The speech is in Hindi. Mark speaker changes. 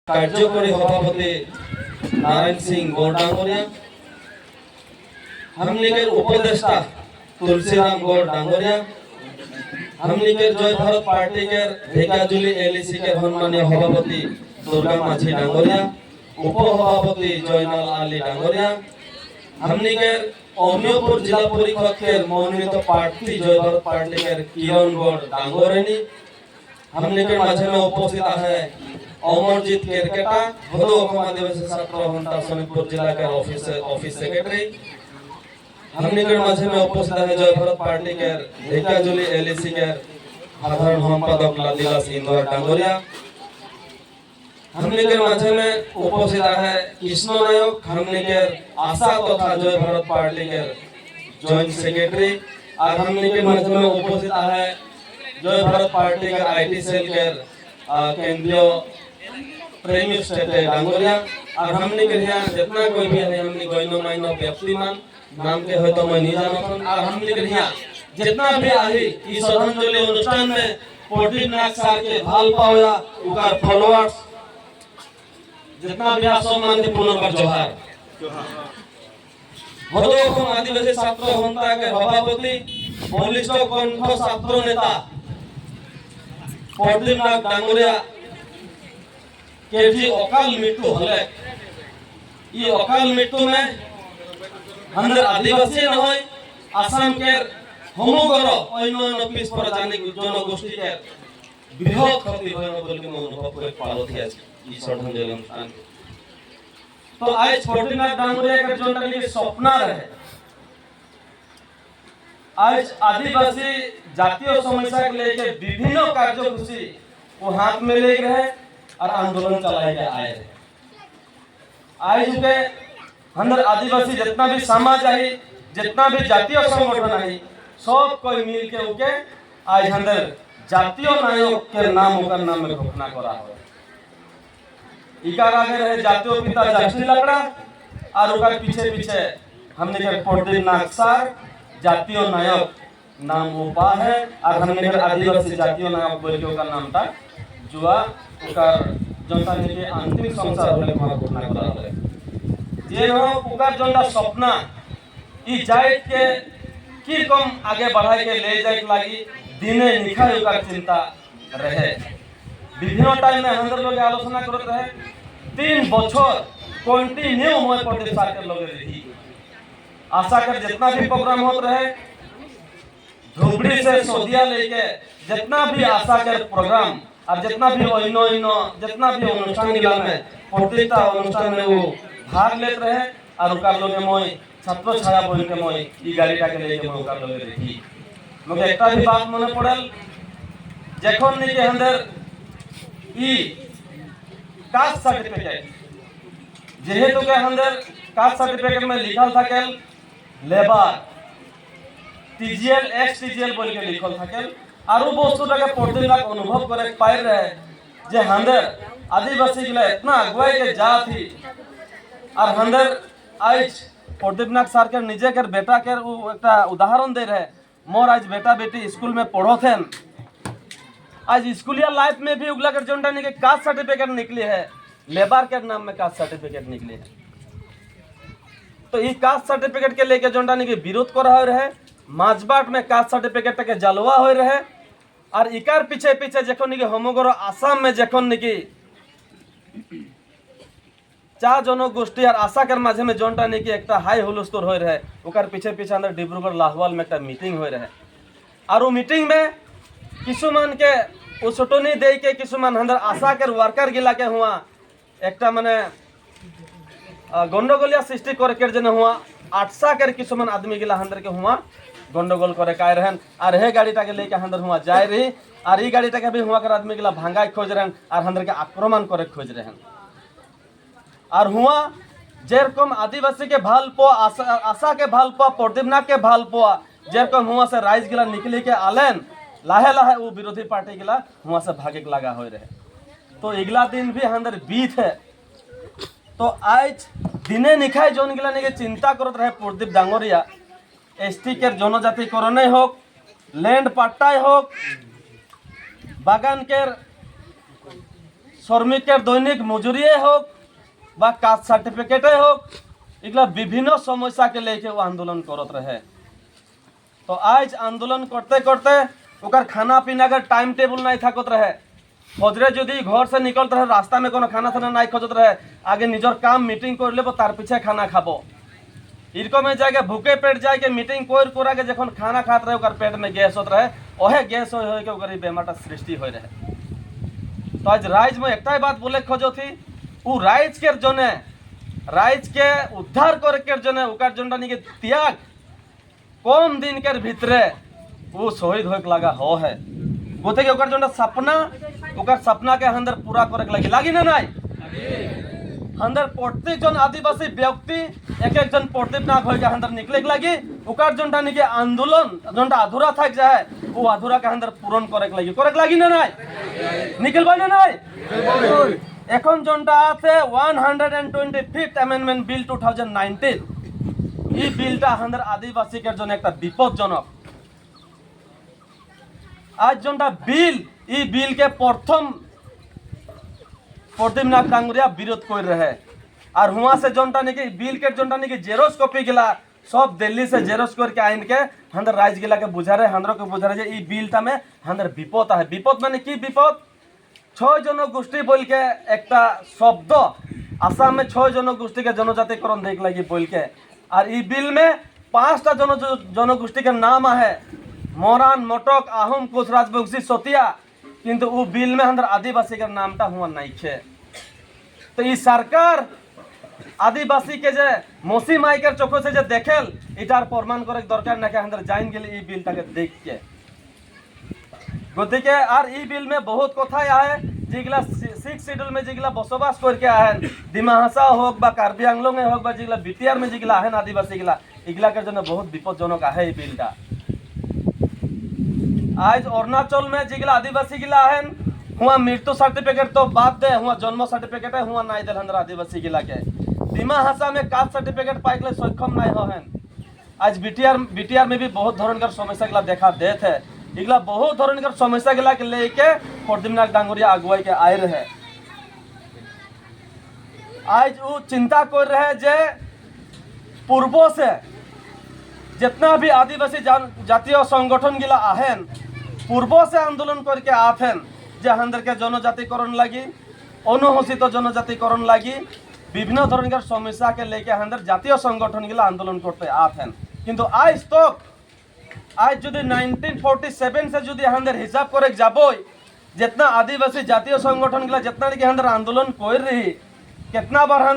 Speaker 1: कार्यकारी सभापति नारायण सिंह गौड़ डांगरिया, हमनी के उपदेष्टा तुलसीराम गौड़ डांगरिया, हमनी के जय भारत पार्टी के ढेकाजुली एलईसी के सम्मानीय सभापति दुर्गा माझी डांगरिया, उपसभापति जयनाल आली डांगरिया, हमनी के अमियपुर जिला परिषद के मनोनीत प्रार्थी जय भारत पार्टी के किरण गौड़ डांगरेनी, हमनी के माझे में उपस्थित है अमरजीत केरकेटा, भदो आदिवासी छात्र घंटा सोनीतपुर जिला के ऑफिस सेक्रेटरी, हमनी के माझे में उपस्थित है जय भारत पार्टी के ढेकाजुली एलईसी के साधारण संपादक लालदिलास इंदौर डांगरिया, हमनी के माझे में उपस्थित है कृष्ण नायक, हमनी के आशा तथा जय भारत पार्टी के जॉइंट सेक्रेटरी, और हमनी के माझे में उपस्थित है जय भारत पार्टी के आईटी सेल के केंद्रीय प्रेमी स्टेट डांगरिया, और हमनी के यहाँ जितना कोई भी है हमनी गैनो माइनो व्यक्तिमान नाम के हो तो मैं नहीं जानत, और हमनी के यहाँ जितना भी आई इस श्रद्धांजलि अनुष्ठान में पोर्टिन नाग सार के भाल पाया उकार फॉलोअर्स जितना भी आप सब मानते पुनर्बार जोहार। भदो आदिवासी छात्र घंटा के सभापति बलिष्ठ कंठ छात्र नेता पोर्टिन नाग डांगरिया के भी अकाल मृत्यु हले, ये अकाल मृत्यु में हमर आदिवासी नहय आसाम के समग्र अन्य पिछ पर जाने जनगोष्ठी के बृहत क्षति भयो बोल के अनुभव करे पालो थी आज ई श्रद्धांजलि अनुष्ठान। तो आज पोर्टिन डांगरिया के जोंटा के सपना रहे, आज आदिवासी जातीय समस्या के लेके विभिन्न कार्यसूची वो हाथ में ले रहे और आंदोलन चलाए के आए रहे। आज के अंदर आदिवासी जितना भी समाज है, जितना भी जातीय संगठन है, सब कोई मिल के उके आज अंदर जातीय नायक के नाम ओकर नाम में घोषणा करा हो। इकार आगे रहे जातीय पिता जस्टिस लकड़ा और ओकर पीछे पीछे हमने के पोर्टिन नाग सार जातीय नायक नाम वो पा है, और हमने के आदिवासी जातीय नायक बोल के ओकर नाम था जुआ ओकर जनता के अंतिम संसार होले वहां घोषणा करा है। जे हो ओकर जनता सपना ई जाइत के की कम आगे बढ़ाए के ले जाए लागी दिने निखार ओकर चिंता रहे। विभिन्न टाइम में हम लोग आलोचना करत रहे 3 बछर कंटिन्यू मैं प्रदीप सार के लगे रही। आशा कर जितना भी प्रोग्राम होत रहे धुबड़ी से सोदिया लेके जितना भी आशा के प्रोग्राम और जितना भी जितना भी अनुष्ठान मिला में प्रत्येक अनुष्ठान में वो भाग लेते रहे, और ओकर लोगे मैं छात्र छाया बोल के मैं ई गाड़ीटा के लेके मैं ओकर लोगे रही। मुझे एकटा भी बात मने पड़ल जखन नि के अंदर ई कास्ट सर्टिफिकेट जेहेतु के अंदर कास्ट सर्टिफिकेट में लिखल थाकेल लेबर टीजीएल एक्स टीजीएल बोल के लिखल थाकेल, और वो वस्तुटा के पोर्टिन नाग अनुभव करे पाए रहे जे हंदर आदिवासी के लिए इतना अगुवाई के जात ही, और हंदर आज पोर्टिन नाग सार के निजे के बेटा के वो एक उदाहरण दे रहे। मोर आज बेटा बेटी स्कूल में पढ़ो थे, आज स्कूलिया लाइफ में भी उगला कर जोंटा ने के कास्ट सर्टिफिकेट निकली है, लेबर के नाम में कास्ट सर्टिफिकेट निकली है। तो ये कास्ट सर्टिफिकेट के लेके जोंटा ने के विरोध कर रहे, माजबाट में कास्ट सर्टिफिकेट के जलवा हो रहे, और इकार पीछे पीछे जखन निके समग्र आसाम में जखन निके चार जनगोष्ठी और आशा के माझे में जोंटा निके एक हाई हुलस्थुल हो रहे, ओकर पीछे पीछे अंदर डिब्रूगढ़ लाहौल में एक मीटिंग हो रहे, और वो मीटिंग में किसुमान के उसटनी दे के किसुमान अंदर आशा के वर्कर गिला के हुआ एक माने गंडगोलिया सृष्टि करके जन हुआ 800 के किसुमान आदमी गिला अंदर के हुआ गंडगोल करे काय रहन, और हे गाड़ीटा के लेके अंदर हुआ जाए रही, और ई गाड़ीटा के भी हुआ कर आदमी गिला भांगाई खोज रहन और अंदर के आक्रमण करे खोज रहन, और हुआ जेरकम आदिवासी के भाल पो आशा के भाल पो पोर्टिन नाग के भाल पो जेरकम हुआ से राइज गिला निकली के आलेन लाहे लाहे वो विरोधी पार्टी गिला हुआ से भागे के लगा हो रहे। तो अगला दिन भी अंदर बीत है। तो आज दिने निखाय जोन गिला ने चिंता करत रहे प्रदीप डांगरिया एसटी के जनजाति करणे होक लैंड पट्टाय होक बागान के শ্রমিকের দৈনিক মজুরিয়ে হোক বা কাস্ট সার্টিফিকেটে হোক, এগুলা বিভিন্ন समस्या लेके वो आंदोलन करत रहे। तो आज आंदोलन करते करते ओकर खाना पीना का टाइम टेबल नहीं थकत रहे। फजरे यदि घर से निकलते रहे रास्ता में कोनो खाना थाना नहीं खोजत रहे, आगे निजर काम मीटिंग कर लेबो तार पीछे खाना खाबो। इरकम जाके भूखे पेट जाके मीटिंग कोर कोरा के जखन खाना खात रहे ओकर पेट में गैस होत रहे, ओहे गैस होय के ओकर बेमारटा सृष्टि होय रहे। तो आज राइज में एकटाई बात बोले खोजो थी, उ राइज के जने राइज के उद्धार करे के जने ओकर जनटा निके त्याग कम दिन के भीतरे वो शहीद होए लगा हो है। गोते के ओकर जनटा सपना के अंदर पूरा करे के लागी ना नहीं अंदर प्रत्येक जन आदिवासी व्यक्ति एक एक जन प्रत्येक नाक होए के अंदर निकले के लगी ओकर जनटा निके आंदोलन जनटा अधूरा थक जाए वो अधूरा के अंदर पूर्ण करे के लागी ना नहीं निकलबा ना नहीं। এখন জনটা আছে 125th অ্যামেন্ডমেন্ট বিল 2019 এই বিলটা আমাদের আদিবাসীদের জন্য একটা বিপজ্জনক। आज জনটা বিল এই বিলকে प्रथम प्रदीपनाथ डांगुरिया विरोध कर रहे और हुआ से जनटा निके बिल के जनटा निके जेरोस कॉपी गिला सब दिल्ली से जेरोस करके आइन के हंदर राइज गिला के बुझा रहे हंदर के बुझा रहे ये बिलटा में हंदर विपद है। विपद माने की विपद 6 जनगोष्ठी बोल के एक शब्द आसाम में 6 जनगोष्ठी के जनजातिकरण देख लगी बोल के और ये बिल में 5टा जनगोष्ठी के नाम है मोरान मोटक आहम कोच राजबंशी सोतिया, किंतु वो बिल में अंदर आदिवासी का नामटा हुआ नहीं है। तो ये सरकार आदिवासी के जे मौसी माइकर चोखो से जे देखेल इटार प्रमाण करे दरकार ना के अंदर जाइन गेले ये बिलटा के देख के गतिके और ई बिल में बहुत कथा आए जेगला 6 शेड्यूल में जेगला बसबास करके आए डिमाहासा होक बा कार्बी आंगलंग होक बा जेगला बीटीआर में जेगला आए आदिवासी गिला इगला के जने बहुत विपदजनक आहे ई बिलटा। आज अरुणाचल में जेगला आदिवासी गिला आए हुआ मृत्यु सर्टिफिकेट तो बात दे हुआ जन्म सर्टिफिकेट है हुआ नहीं दिल अंदर आदिवासी गिला के डिमाहासा में कास्ट सर्टिफिकेट पाए के सक्षम नहीं हो। आज बीटीआर में भी बहुत धरण का समस्या गिला देखा देते है इगला बहुत धरण का समस्या गिला के लेके प्रदीपनाथ डांगुरिया अगुवाई के आए रहे। आज वो चिंता कर रहे जे पूर्वों से जितना भी आदिवासी जातीय संगठन गिला आहेन पूर्वों से आंदोलन करके आथेन जे अंदर के जनजातिकरण लगी अनुसूचित जनजातिकरण लगी विभिन्न धरण का समस्या के लेके अंदर जातीय संगठन गिला आंदोलन करते आथेन, किंतु आज तक आज जो 1947 से जो अंदर हिसाब करे जाबो जितना आदिवासी जातीय संगठन गिला जितना के अंदर आंदोलन कर रही कितना बार